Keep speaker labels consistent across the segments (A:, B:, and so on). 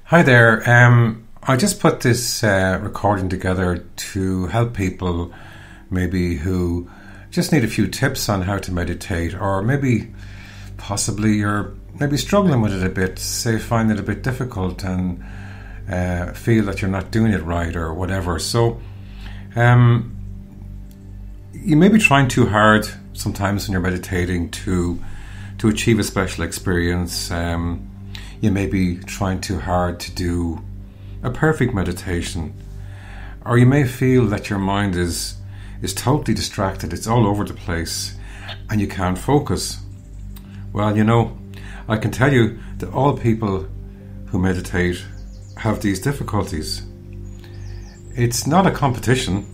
A: Hi there. I just put this recording together to help people maybe who just need a few tips on how to meditate, or maybe possibly you're maybe struggling with it a bit, say find it a bit difficult and feel that you're not doing it right or whatever. So you may be trying too hard sometimes when you're meditating to achieve a special experience. You may be trying too hard to do a perfect meditation, or you may feel that your mind is totally distracted, it's all over the place and you can't focus. Well, I can tell you that all people who meditate have these difficulties. It's not a competition,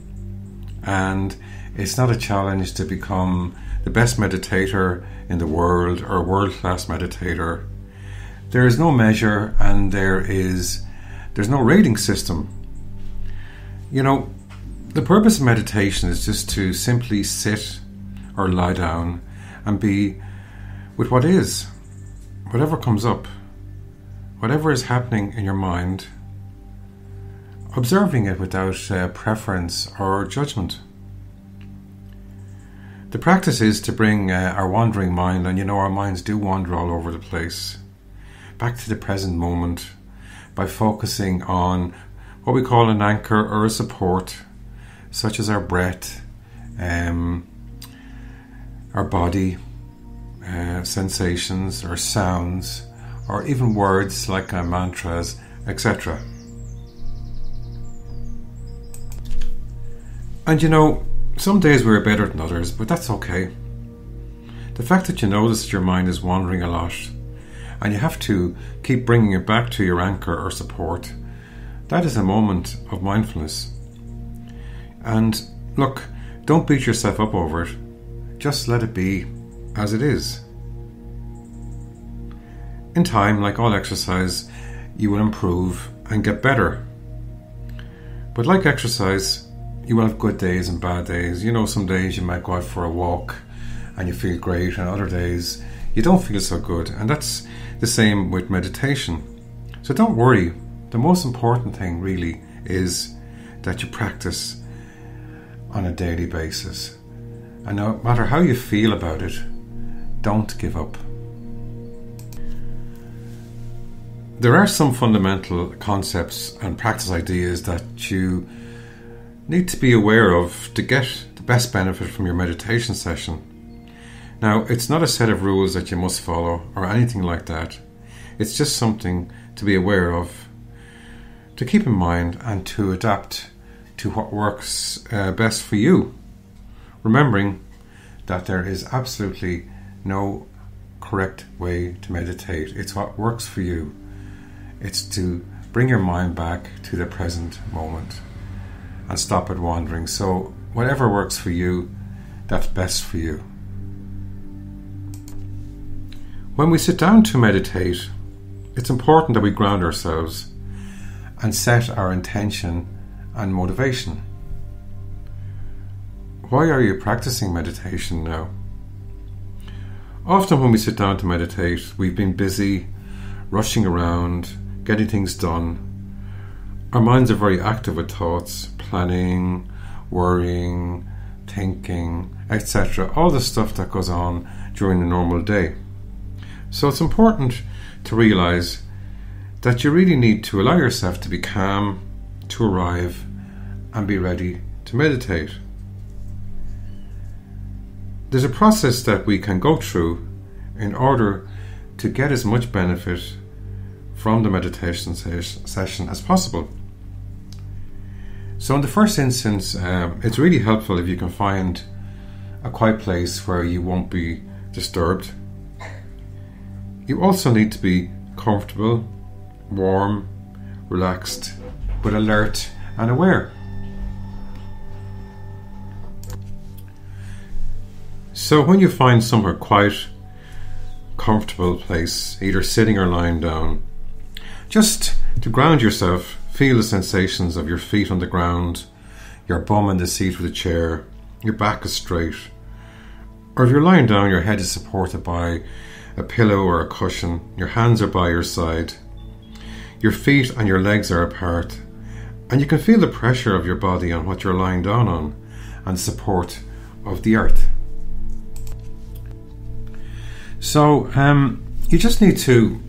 A: and it's not a challenge to become the best meditator in the world or world-class meditator. There is no measure, and there's no rating system. The purpose of meditation is just to simply sit or lie down and be with what is, whatever comes up, whatever is happening in your mind, observing it without preference or judgment. The practice is to bring our wandering mind, and our minds do wander all over the place, back to the present moment by focusing on what we call an anchor or a support, such as our breath, our body, sensations or sounds, or even words like mantras, etc. And some days we're better than others, but that's okay. The fact that you notice that your mind is wandering a lot and you have to keep bringing it back to your anchor or support, that is a moment of mindfulness. And look, don't beat yourself up over it. Just let it be as it is. In time, like all exercise, you will improve and get better. But like exercise, you will have good days and bad days. Some days you might go out for a walk and you feel great, and other days you don't feel so good. And that's the same with meditation. So don't worry. The most important thing really is that you practice on a daily basis. And no matter how you feel about it, don't give up. There are some fundamental concepts and practice ideas that you need to be aware of to get the best benefit from your meditation session. Now, it's not a set of rules that you must follow or anything like that. It's just something to be aware of, to keep in mind, and to adapt to what works best for you. Remembering that there is absolutely no correct way to meditate. It's what works for you. It's to bring your mind back to the present moment and stop it wandering. So whatever works for you, that's best for you. When we sit down to meditate, it's important that we ground ourselves and set our intention and motivation. Why are you practicing meditation now? Often when we sit down to meditate, we've been busy, rushing around, getting things done. Our minds are very active with thoughts, planning, worrying, thinking, etc. All the stuff that goes on during the normal day. So it's important to realize that you really need to allow yourself to be calm, to arrive and be ready to meditate. There's a process that we can go through in order to get as much benefit from the meditation session as possible. So in the first instance, it's really helpful if you can find a quiet place where you won't be disturbed. You also need to be comfortable, warm, relaxed, but alert and aware. So when you find somewhere quiet, comfortable place, either sitting or lying down, just to ground yourself, feel the sensations of your feet on the ground, your bum in the seat of the chair, your back is straight, or if you're lying down, your head is supported by a pillow or a cushion, your hands are by your side. Your feet and your legs are apart, and you can feel the pressure of your body on what you're lying down on and support of the earth. So you just need to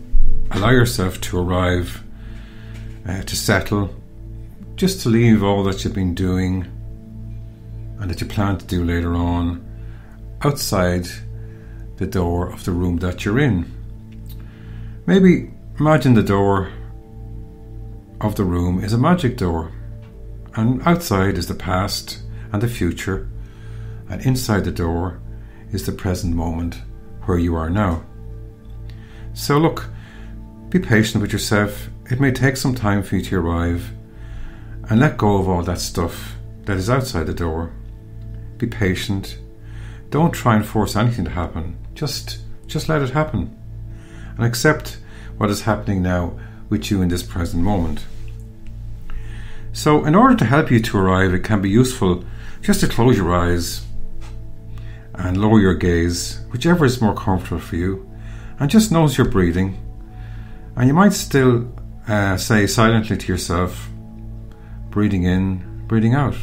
A: allow yourself to arrive, to settle, just to leave all that you've been doing and that you plan to do later on outside the door of the room that you're in. Maybe imagine the door of the room is a magic door, and outside is the past and the future, and inside the door is the present moment where you are now. So look, be patient with yourself. It may take some time for you to arrive, and let go of all that stuff that is outside the door. Be patient. Don't try and force anything to happen. Just let it happen, and accept what is happening now with you in this present moment. So in order to help you to arrive, it can be useful just to close your eyes and lower your gaze, whichever is more comfortable for you, and just notice your breathing. And you might still say silently to yourself, breathing in, breathing out.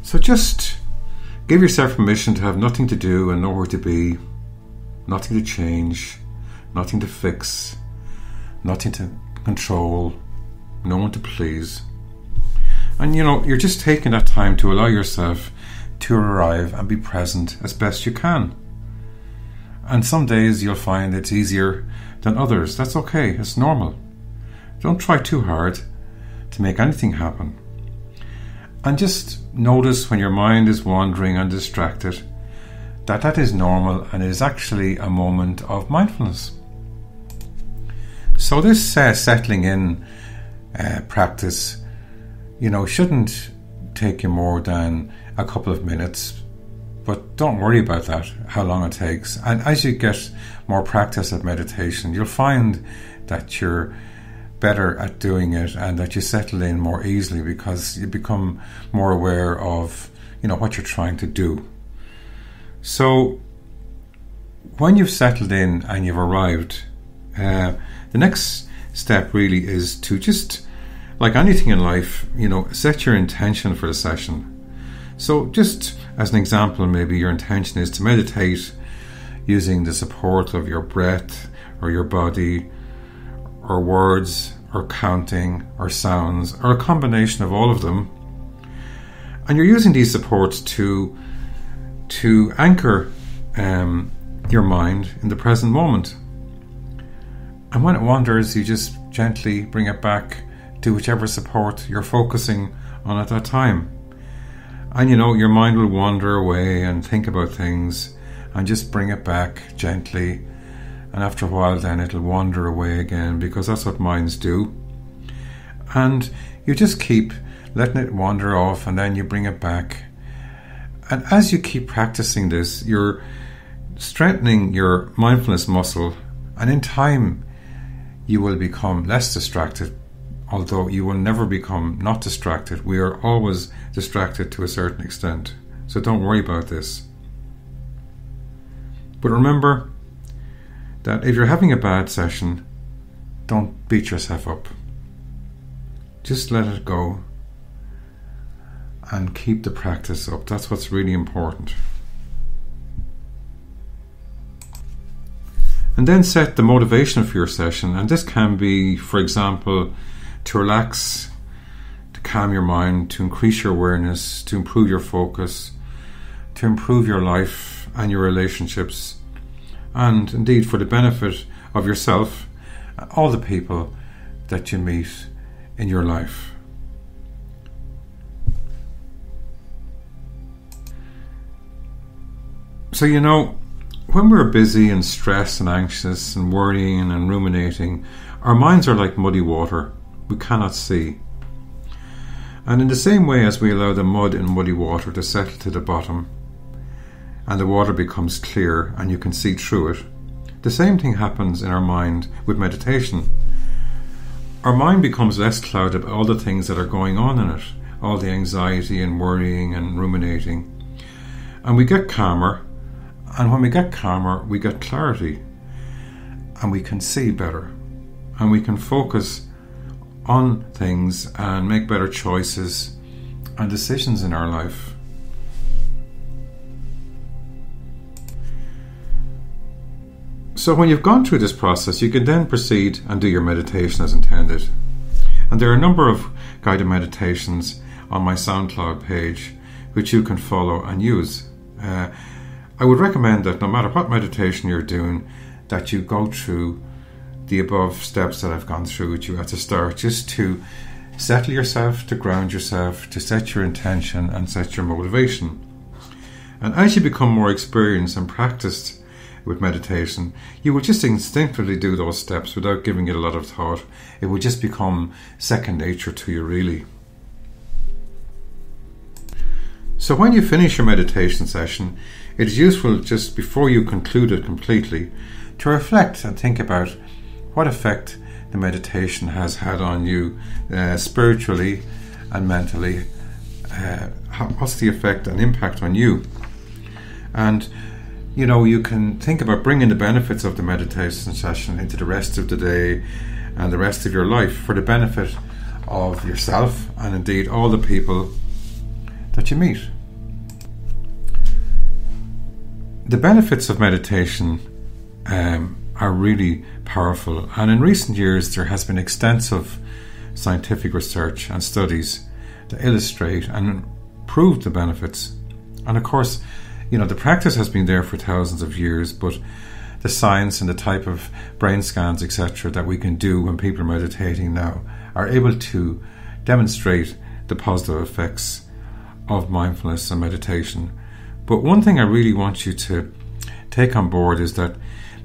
A: So just give yourself permission to have nothing to do and nowhere to be, nothing to change, nothing to fix, nothing to control, no one to please. And you're just taking that time to allow yourself to arrive and be present as best you can. And some days you'll find it's easier than others. That's okay, it's normal. Don't try too hard to make anything happen. And just notice when your mind is wandering and distracted that is normal, and it is actually a moment of mindfulness. So this settling in practice, shouldn't take you more than a couple of minutes, but don't worry about that, how long it takes. And as you get more practice at meditation, you'll find that you're better at doing it and that you settle in more easily because you become more aware of what you're trying to do. So when you've settled in and you've arrived, the next step really is to just, like anything in life, set your intention for the session. So just as an example, maybe your intention is to meditate using the support of your breath or your body or words or counting or sounds or a combination of all of them. And you're using these supports to anchor your mind in the present moment. And when it wanders, you just gently bring it back to whichever support you're focusing on at that time. And your mind will wander away and think about things, and just bring it back gently. And after a while then it'll wander away again, because that's what minds do. And you just keep letting it wander off, and then you bring it back. And as you keep practicing this, you're strengthening your mindfulness muscle, and in time you will become less distracted, although you will never become not distracted. We are always distracted to a certain extent, so don't worry about this. But remember that if you're having a bad session, don't beat yourself up. Just let it go and keep the practice up. That's what's really important. And then set the motivation for your session, and this can be, for example, to relax, to calm your mind, to increase your awareness, to improve your focus, to improve your life and your relationships, and indeed for the benefit of yourself and all the people that you meet in your life. So when we're busy and stressed and anxious and worrying and ruminating, our minds are like muddy water we cannot see. And in the same way as we allow the mud in muddy water to settle to the bottom and the water becomes clear and you can see through it, the same thing happens in our mind with meditation. Our mind becomes less clouded by all the things that are going on in it, all the anxiety and worrying and ruminating. And we get calmer, and when we get calmer, we get clarity. and we can see better, and we can focus on things and make better choices and decisions in our life. So when you've gone through this process, you can then proceed and do your meditation as intended. And there are a number of guided meditations on my SoundCloud page which you can follow and use. I would recommend that no matter what meditation you're doing, that you go through the above steps that I've gone through with you at the start, just to settle yourself, to ground yourself, to set your intention and set your motivation. And as you become more experienced and practiced with meditation, you will just instinctively do those steps without giving it a lot of thought. It will just become second nature to you, really. So when you finish your meditation session, it is useful, just before you conclude it completely, to reflect and think about what effect the meditation has had on you spiritually and mentally. What's the effect and impact on you? And you can think about bringing the benefits of the meditation session into the rest of the day and the rest of your life for the benefit of yourself and indeed all the people that you meet. The benefits of meditation are really powerful, and in recent years there has been extensive scientific research and studies to illustrate and prove the benefits. And of course, the practice has been there for thousands of years, but the science and the type of brain scans, etc., that we can do when people are meditating now are able to demonstrate the positive effects of mindfulness and meditation. But one thing I really want you to take on board is that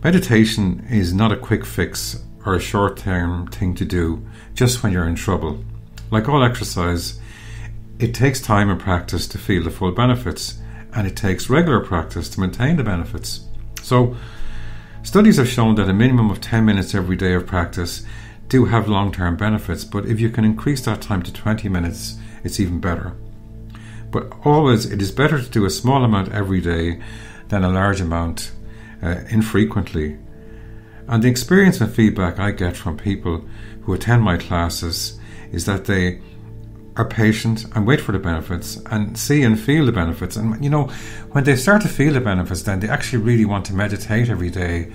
A: meditation is not a quick fix or a short-term thing to do just when you're in trouble. Like all exercise, it takes time and practice to feel the full benefits, and it takes regular practice to maintain the benefits. So, studies have shown that a minimum of 10 minutes every day of practice do have long-term benefits, but if you can increase that time to 20 minutes, it's even better. But always, it is better to do a small amount every day than a large amount infrequently. And the experience and feedback I get from people who attend my classes is that they are patient and wait for the benefits and see and feel the benefits. And when they start to feel the benefits, then they actually really want to meditate every day.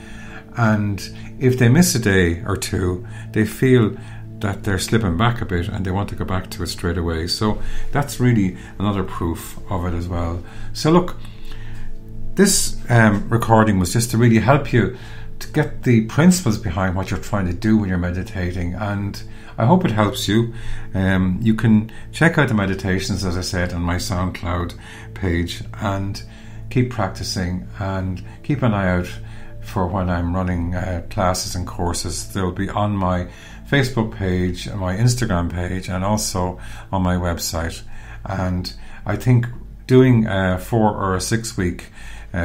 A: And if they miss a day or two, they feel that they're slipping back a bit and they want to go back to it straight away. So that's really another proof of it as well. So look, this recording was just to really help you to get the principles behind what you're trying to do when you're meditating, and I hope it helps you. You can check out the meditations, as I said, on my SoundCloud page, and keep practicing and keep an eye out for when I'm running classes and courses. They'll be on my Facebook page, my Instagram page, and also on my website. And I think doing a 4 or a 6 week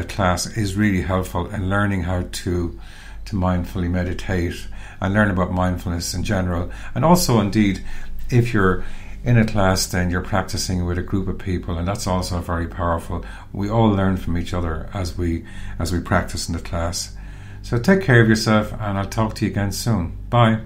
A: class is really helpful in learning how to mindfully meditate and learn about mindfulness in general. And also, indeed, if you're in a class, then you're practicing with a group of people, and that's also very powerful. We all learn from each other as we practice in the class. So take care of yourself, and I'll talk to you again soon. Bye.